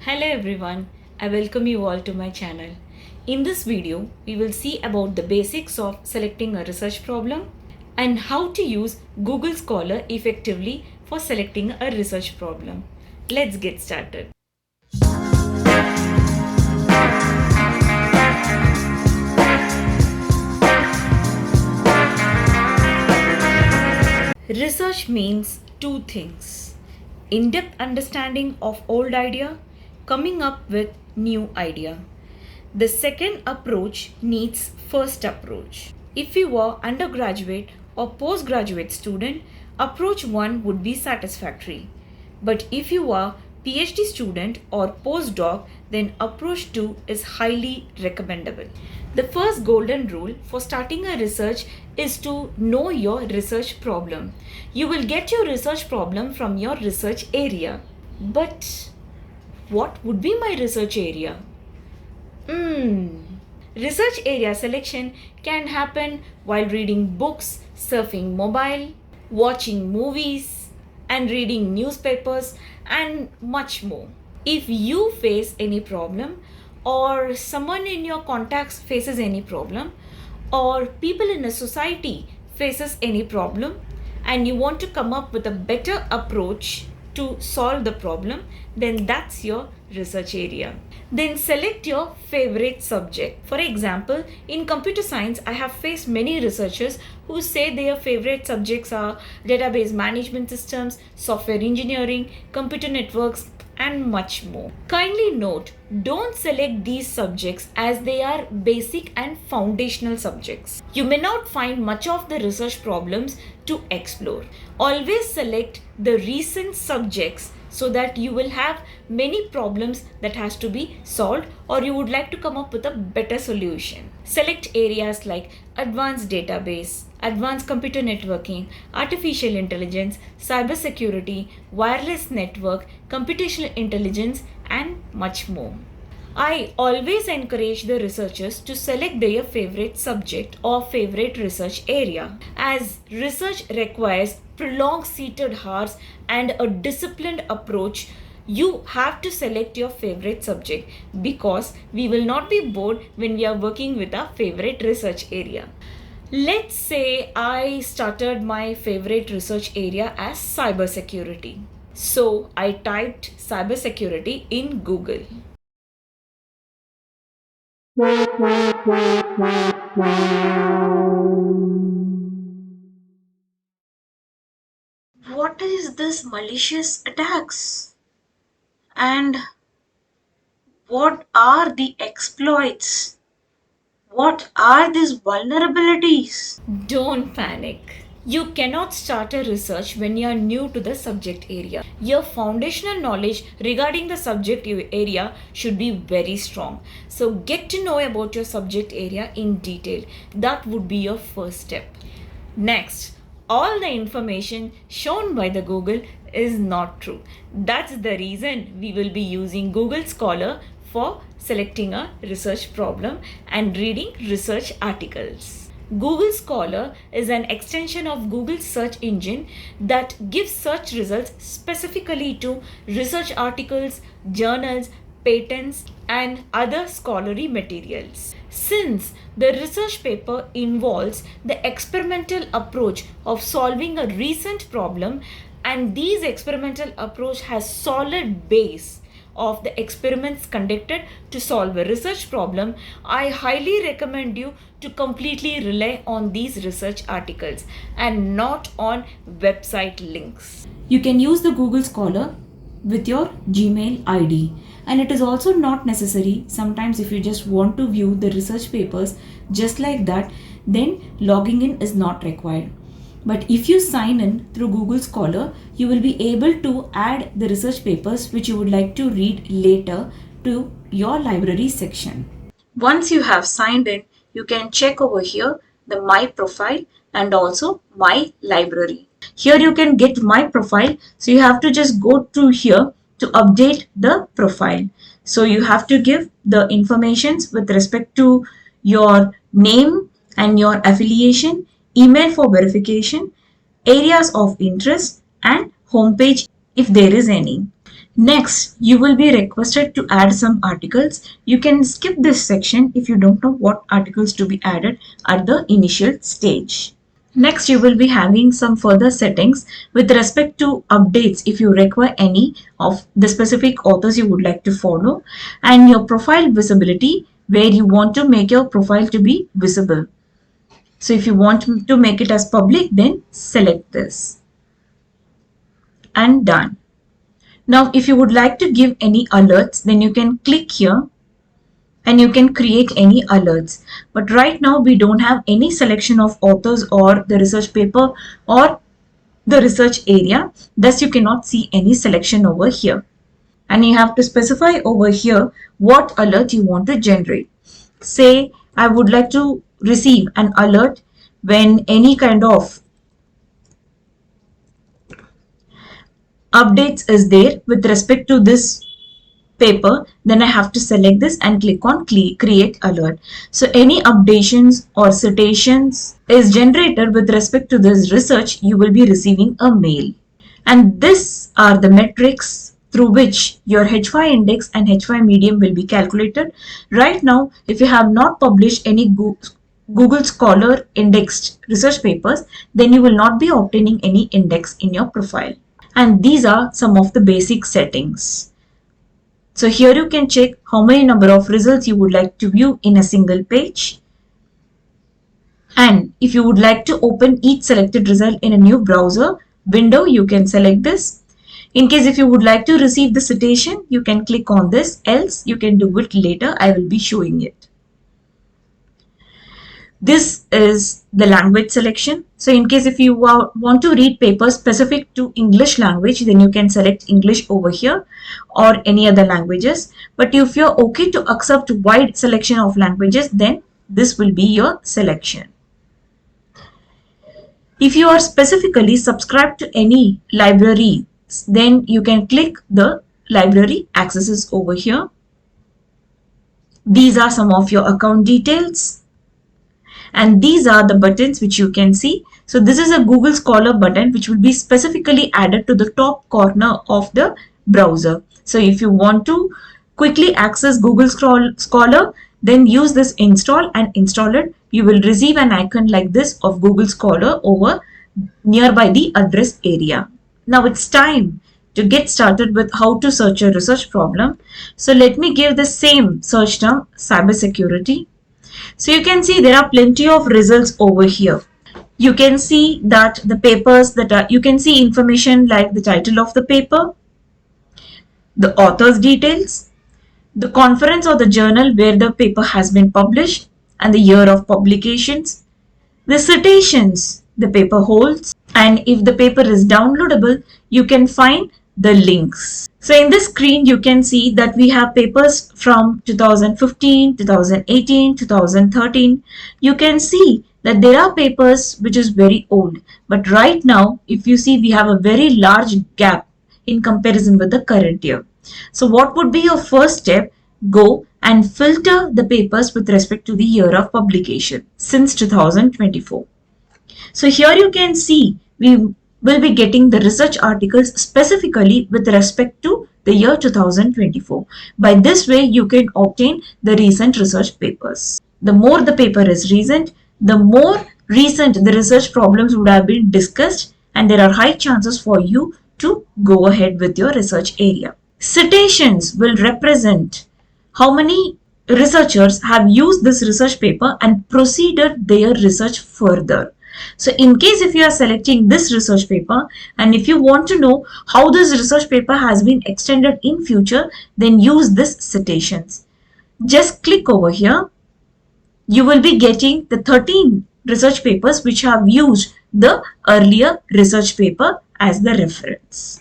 Hello everyone, I welcome you all to my channel. In this video, we will see about the basics of selecting a research problem and how to use Google Scholar effectively for selecting a research problem. Let's get started. Research means two things: in-depth understanding of old idea, coming up with new idea. The second approach needs first approach. If you are undergraduate or postgraduate student, approach 1 would be satisfactory. But if you are PhD student or postdoc, then approach 2 is highly recommendable. The first golden rule for starting a research is to know your research problem. You will get your research problem from your research area. But what would be my research area? Research area selection can happen while reading books, surfing mobile, watching movies, and reading newspapers, and much more. If you face any problem, or someone in your contacts faces any problem, or people in a society faces any problem, and you want to come up with a better approach to solve the problem, then that's your research area. Then select your favorite subject. For example, in computer science, I have faced many researchers who say their favorite subjects are database management systems, software engineering, computer networks, and much more. Kindly note, don't select these subjects as they are basic and foundational subjects. You may not find much of the research problems to explore. Always select the recent subjects so that you will have many problems that has to be solved, or you would like to come up with a better solution. Select areas like advanced database, advanced computer networking, artificial intelligence, cybersecurity, wireless network, computational intelligence, and much more. I always encourage the researchers to select their favorite subject or favorite research area, as research requires prolonged seated hours and a disciplined approach. You have to select your favorite subject because we will not be bored when we are working with our favorite research area. Let's say I started my favorite research area as cybersecurity. So I typed cybersecurity in Google. What is this malicious attacks? And what are the exploits? What are these vulnerabilities? Don't panic. You cannot start a research when you are new to the subject area. Your foundational knowledge regarding the subject area should be very strong. So get to know about your subject area in detail. That would be your first step. Next, all the information shown by the Google is not true. That's the reason we will be using Google Scholar for selecting a research problem and reading research articles. Google Scholar is an extension of Google's search engine that gives search results specifically to research articles, journals, patents, and other scholarly materials. Since the research paper involves the experimental approach of solving a recent problem, and these experimental approach has solid base of the experiments conducted to solve a research problem, I highly recommend you to completely rely on these research articles and not on website links. You can use the Google Scholar with your Gmail ID, and it is also not necessary. Sometimes if you just want to view the research papers just like that, then logging in is not required. But if you sign in through Google Scholar, you will be able to add the research papers which you would like to read later to your library section. Once you have signed in, you can check over here the My Profile and also My Library. Here you can get My Profile. So you have to just go to here to update the profile. So you have to give the informations with respect to your name and your affiliation, email for verification, areas of interest, and homepage if there is any. Next, you will be requested to add some articles. You can skip this section if you don't know what articles to be added at the initial stage. Next, you will be having some further settings with respect to updates if you require any of the specific authors you would like to follow, and your profile visibility where you want to make your profile to be visible. So if you want to make it as public, then select this and done. Now, if you would like to give any alerts, then you can click here and you can create any alerts. But right now we don't have any selection of authors or the research paper or the research area. Thus, you cannot see any selection over here. And you have to specify over here what alert you want to generate. Say, I would like to receive an alert when any kind of updates is there with respect to this paper, then I have to select this and click on create alert. So any updations or citations is generated with respect to this research, you will be receiving a mail. And these are the metrics through which your H5 index and H5 medium will be calculated. Right now, if you have not published any Google Scholar indexed research papers, then you will not be obtaining any index in your profile. And these are some of the basic settings. So here you can check how many number of results you would like to view in a single page. And if you would like to open each selected result in a new browser window, you can select this. In case if you would like to receive the citation, you can click on this, else you can do it later. I will be showing it. This is the language selection. So in case if you want to read papers specific to English language, then you can select English over here or any other languages. But if you're okay to accept wide selection of languages, then this will be your selection. If you are specifically subscribed to any library, then you can click the library accesses over here. These are some of your account details. And these are the buttons which you can see. So this is a Google Scholar button which will be specifically added to the top corner of the browser. So if you want to quickly access Google Scholar, then use this install and install it. You will receive an icon like this of Google Scholar over nearby the address area. Now it's time to get started with how to search a research problem. So let me give the same search term, cybersecurity. So you can see there are plenty of results over here. You can see that the papers that are, you can see information like the title of the paper, the author's details, the conference or the journal where the paper has been published and the year of publications, the citations the paper holds, and if the paper is downloadable, you can find the links. So in this screen, you can see that we have papers from 2015, 2018, 2013. You can see that there are papers which is very old. But right now, if you see, we have a very large gap in comparison with the current year. So what would be your first step? Go and filter the papers with respect to the year of publication since 2024. So here you can see we will be getting the research articles specifically with respect to the year 2024. By this way, you can obtain the recent research papers. The more the paper is recent, the more recent the research problems would have been discussed, and there are high chances for you to go ahead with your research area. Citations will represent how many researchers have used this research paper and proceeded their research further. So in case if you are selecting this research paper and if you want to know how this research paper has been extended in future, then use this citations. Just click over here. You will be getting the 13 research papers which have used the earlier research paper as the reference.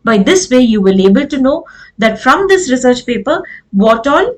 By this way, you will be able to know that from this research paper, what all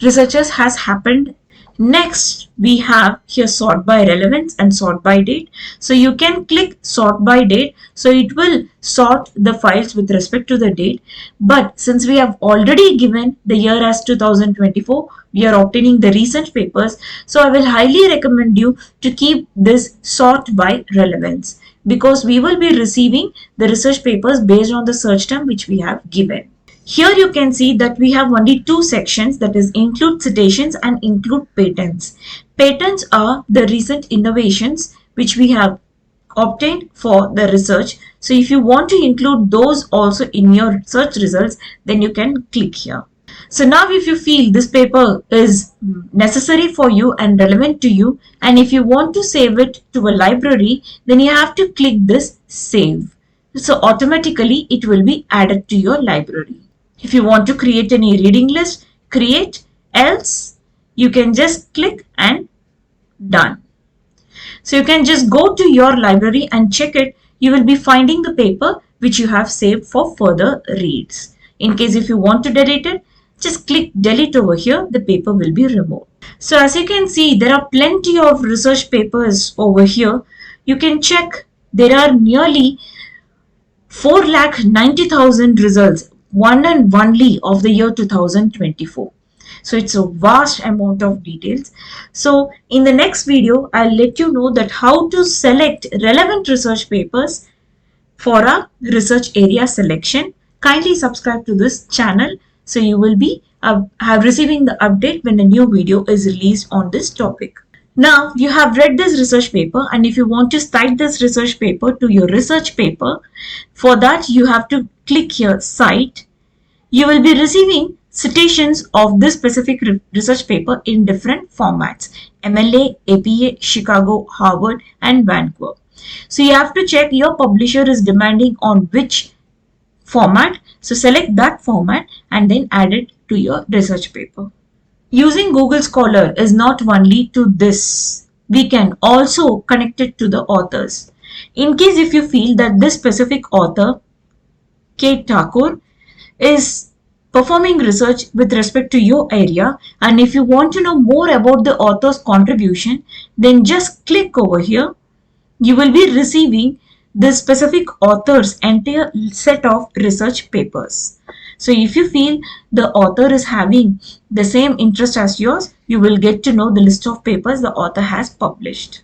researches has happened. Next, we have here sort by relevance and sort by date. So you can click sort by date. So it will sort the files with respect to the date. But since we have already given the year as 2024, we are obtaining the recent papers. So I will highly recommend you to keep this sort by relevance, because we will be receiving the research papers based on the search term which we have given. Here you can see that we have only two sections, that is include citations and include patents. Patents are the recent innovations which we have obtained for the research. So if you want to include those also in your search results, then you can click here. So now if you feel this paper is necessary for you and relevant to you, and if you want to save it to a library, then you have to click this save. So automatically it will be added to your library. If you want to create any reading list, create, else you can just click and done. So you can just go to your library and check it. You will be finding the paper which you have saved for further reads. In case if you want to delete it, just click delete over here, the paper will be removed. So as you can see, there are plenty of research papers over here. You can check, there are nearly 4,90,000 results, one and only of the year 2024. So it's a vast amount of details. So in the next video, I'll let you know that how to select relevant research papers for a research area selection. Kindly subscribe to this channel so you will be receiving the update when a new video is released on this topic. Now you have read this research paper, and if you want to cite this research paper to your research paper, for that you have to click here cite. You will be receiving citations of this specific research paper in different formats: MLA, APA, Chicago, Harvard and Vancouver. So you have to check your publisher is demanding on which format. So select that format and then add it to your research paper. Using Google Scholar is not only to this. We can also connect it to the authors. In case if you feel that this specific author, Kate Thakur, is performing research with respect to your area, and if you want to know more about the author's contribution, then just click over here. You will be receiving this specific author's entire set of research papers. So if you feel the author is having the same interest as yours, you will get to know the list of papers the author has published.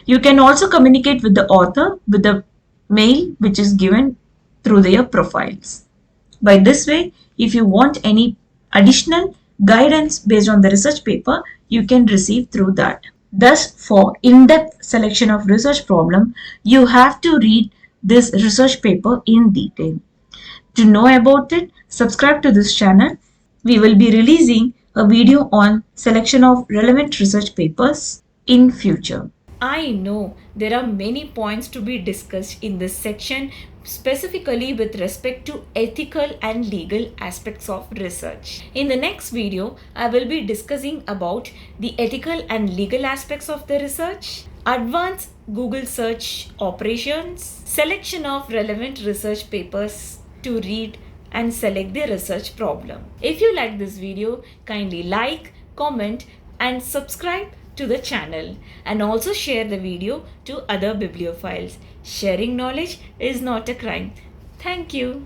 You can also communicate with the author with the mail which is given through their profiles. By this way, if you want any additional guidance based on the research paper, you can receive through that. Thus, for in-depth selection of research problem, you have to read this research paper in detail. To know about it, subscribe to this channel. We will be releasing a video on selection of relevant research papers in future. I know there are many points to be discussed in this section, specifically with respect to ethical and legal aspects of research. In the next video, I will be discussing about the ethical and legal aspects of the research, advanced Google search operations, selection of relevant research papers to read and select the research problem. If you like this video, kindly like, comment and subscribe to the channel, and also share the video to other bibliophiles. Sharing knowledge is not a crime. Thank you.